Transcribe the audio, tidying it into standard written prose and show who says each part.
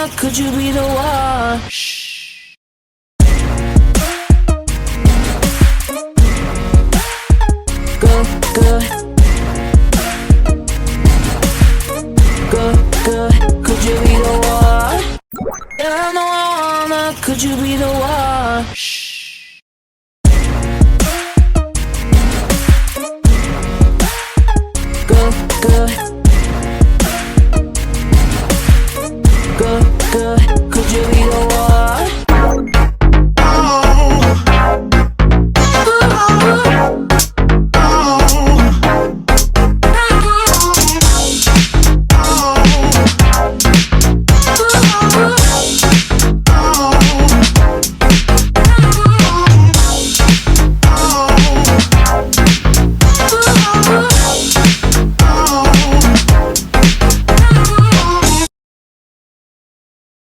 Speaker 1: wanna, could you be the one? Shh. Good, good. Good, good. Could you be the one? Yeah, I know I wanna, could you be the one? Shh. Good, good. Good, good.